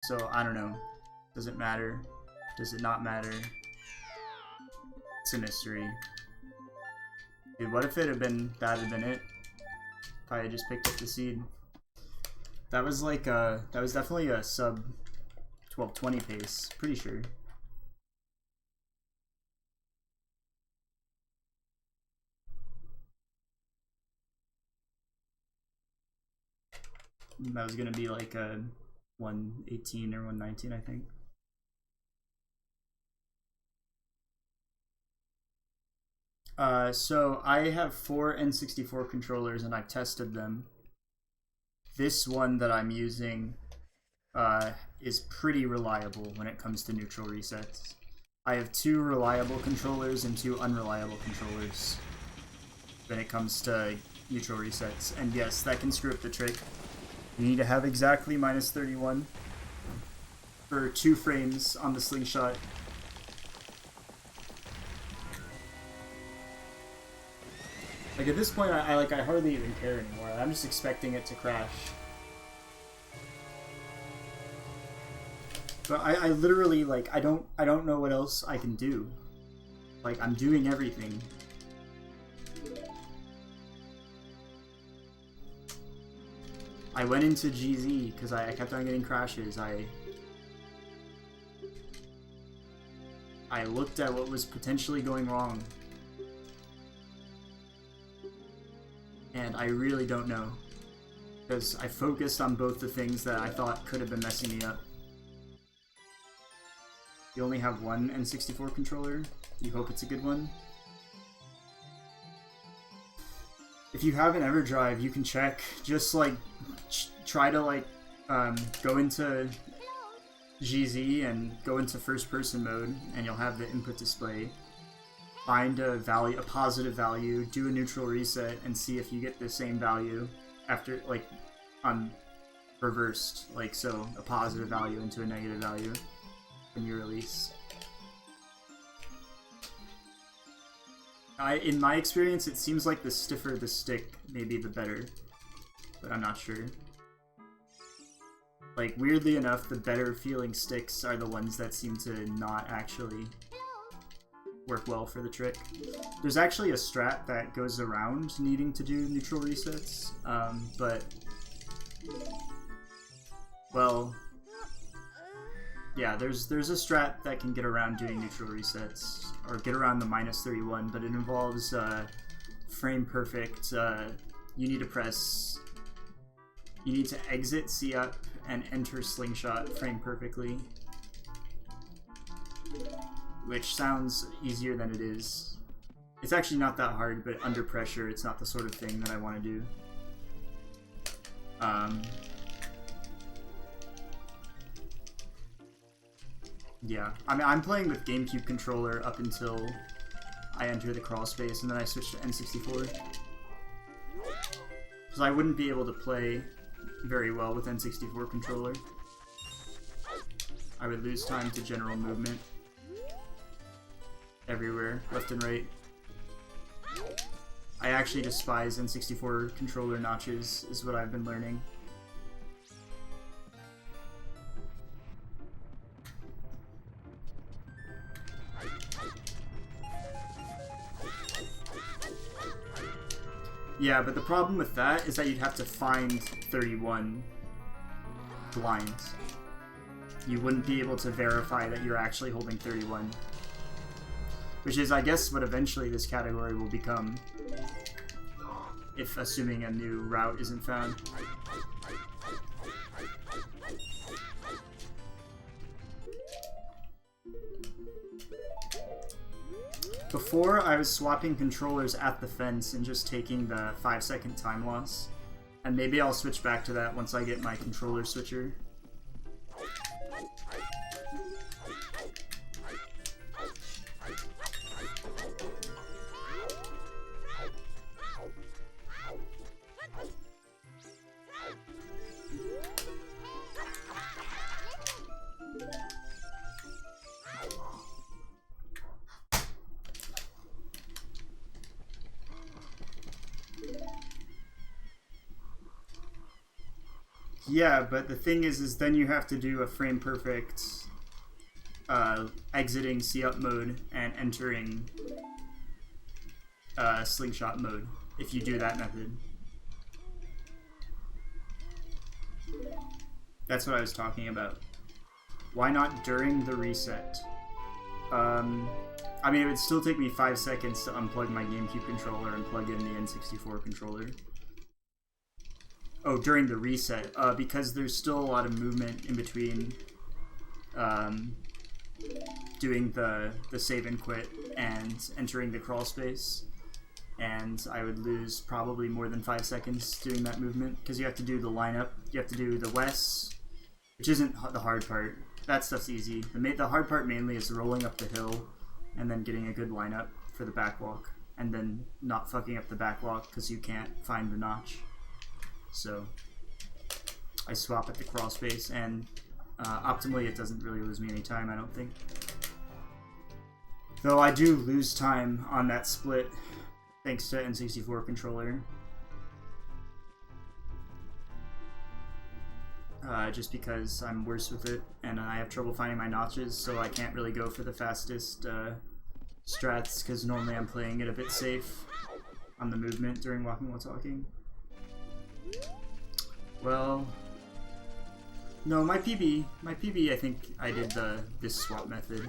So, I don't know. Does it matter? Does it not matter? It's a mystery. Dude, what if it had been, that had been it? If I had just picked up the seed. That was like that was definitely a sub 1220 pace, pretty sure. That was gonna be like a 118 or 119, I think. So I have 4 N64 controllers and I've tested them. This one that I'm using is pretty reliable when it comes to neutral resets. I have 2 reliable controllers and 2 unreliable controllers when it comes to neutral resets. And yes, that can screw up the trick. You need to have exactly -31 for 2 frames on the slingshot. Like at this point, I hardly even care anymore. I'm just expecting it to crash. But I literally like I don't know what else I can do. Like I'm doing everything. I went into GZ because I kept on getting crashes. I looked at what was potentially going wrong. And I really don't know. Because I focused on both the things that I thought could have been messing me up. You only have one N64 controller? You hope it's a good one? If you have an EverDrive, you can check. Just like, try to like, go into GZ and go into first person mode, and you'll have the input display. Find a value, a positive value, do a neutral reset, and see if you get the same value after, like, on reversed, like so, a positive value into a negative value when you release. In my experience, it seems like the stiffer the stick, maybe the better, but I'm not sure. Like, weirdly enough, the better feeling sticks are the ones that seem to not actually work well for the trick. There's actually a strat that goes around needing to do neutral resets, but well, yeah, there's a strat that can get around doing neutral resets or get around the -31, but it involves frame perfect. You need to exit C up and enter slingshot frame perfectly. Which sounds easier than it is. It's actually not that hard, but under pressure, it's not the sort of thing that I want to do. Yeah, I mean, I'm playing with GameCube controller up until I enter the crawl space, and then I switch to N64. Because I wouldn't be able to play very well with N64 controller. I would lose time to general movement. Everywhere, left and right. I actually despise N64 controller notches, is what I've been learning. Yeah, but the problem with that is that you'd have to find 31 blind. You wouldn't be able to verify that you're actually holding 31. Which is, I guess, what eventually this category will become, if assuming a new route isn't found. Before, I was swapping controllers at the fence and just taking the 5-second time loss. And maybe I'll switch back to that once I get my controller switcher. Yeah, but the thing is then you have to do a frame perfect exiting C-up mode and entering slingshot mode if you do that method. That's what I was talking about. Why not during the reset? I mean, it would still take me 5 seconds to unplug my GameCube controller and plug in the N64 controller. Oh, during the reset. Because there's still a lot of movement in between doing the save and quit and entering the crawl space. And I would lose probably more than 5 seconds doing that movement, because you have to do the lineup. You have to do the West, which isn't the hard part. That stuff's easy. The hard part mainly is rolling up the hill and then getting a good lineup for the backwalk, and then not fucking up the backwalk because you can't find the notch. So I swap at the crawl space, and optimally it doesn't really lose me any time, I don't think. Though I do lose time on that split thanks to N64 controller. Just because I'm worse with it and I have trouble finding my notches, so I can't really go for the fastest strats, because normally I'm playing it a bit safe on the movement during walking while talking. Well, no, my PB, I think I did this swap method.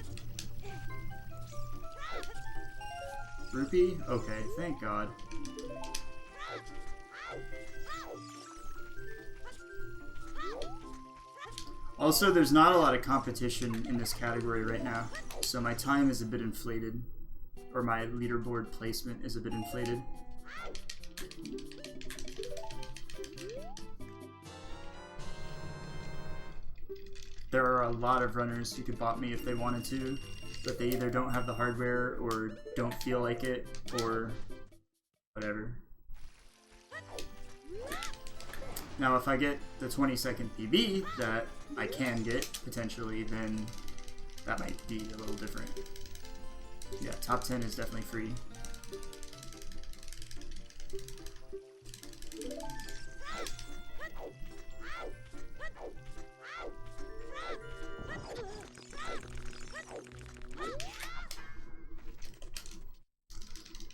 Rupee? Okay, thank God. Also, there's not a lot of competition in this category right now, so my time is a bit inflated, or my leaderboard placement is a bit inflated. There are a lot of runners who could bot me if they wanted to, but they either don't have the hardware or don't feel like it, or whatever. Now, if I get the 20-second PB that I can get, potentially, then that might be a little different. Yeah, top 10 is definitely free.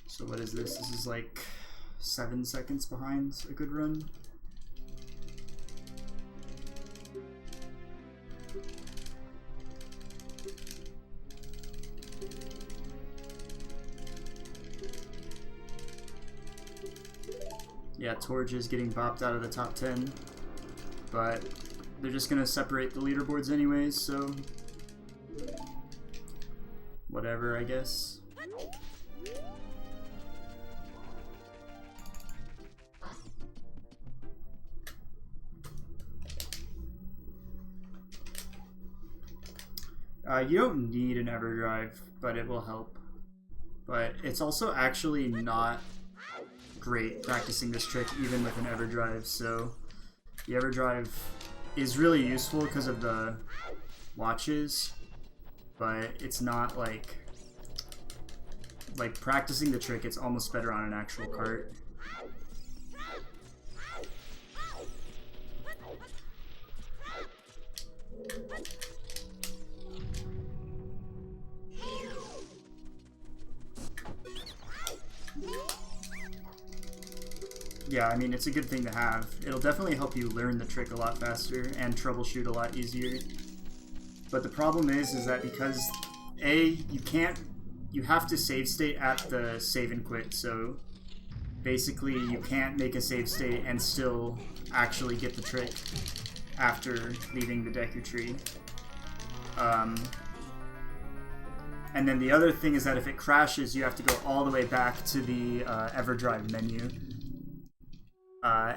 So what is this? This is like 7 seconds behind a good run. Yeah, Torge is getting bopped out of the top 10, but they're just gonna separate the leaderboards anyways, so whatever, I guess. You don't need an EverDrive, but it will help. But it's also actually not great practicing this trick even with an EverDrive, so the EverDrive is really useful because of the watches, but it's not like practicing the trick. It's almost better on an actual cart. Yeah, I mean, it's a good thing to have. It'll definitely help you learn the trick a lot faster and troubleshoot a lot easier. But the problem is that because you have to save state at the save and quit, so basically you can't make a save state and still actually get the trick after leaving the Deku tree. And then the other thing is that if it crashes, you have to go all the way back to the EverDrive menu.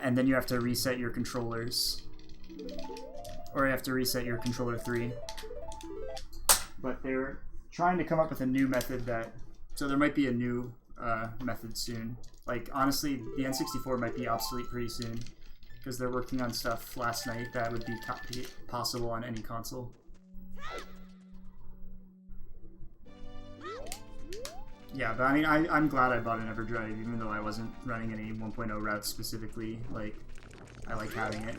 And then you have to reset your controllers. Or you have to reset your controller 3. But they're trying to come up with a new method so there might be a new method soon. Like, honestly, the N64 might be obsolete pretty soon, because they're working on stuff last night that would be possible on any console. Yeah, but I mean, I'm glad I bought an EverDrive, even though I wasn't running any 1.0 routes specifically. Like, I like having it.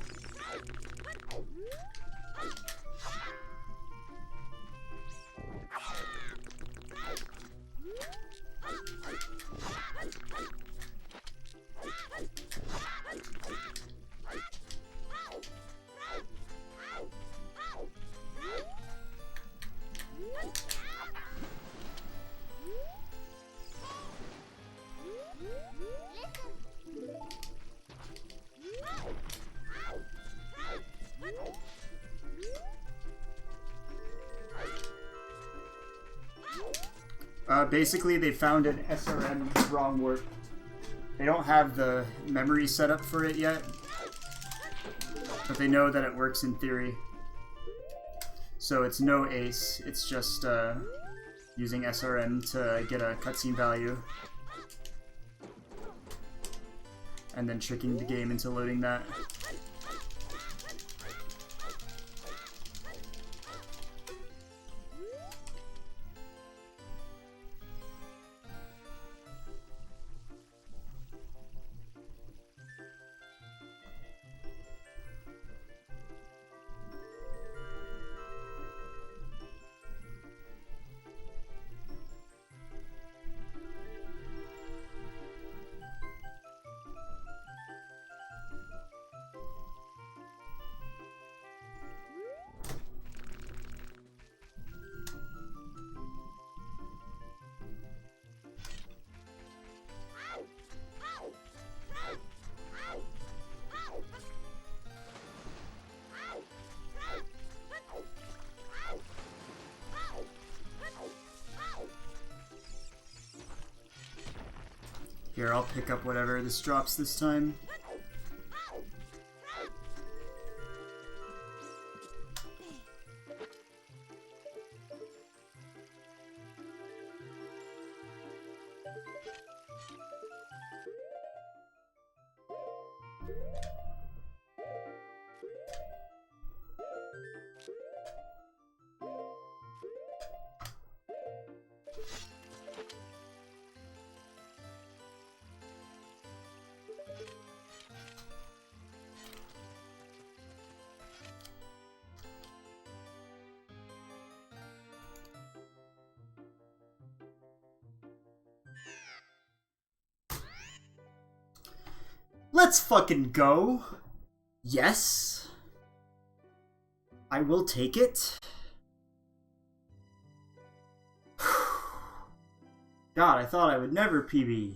Basically, they found an SRM wrong warp. They don't have the memory set up for it yet, but they know that it works in theory. So it's no ace, it's just using SRM to get a cutscene value, and then tricking the game into loading that. Here, I'll pick up whatever this drops this time. Let's fucking go. Yes. I will take it. God, I thought I would never PB.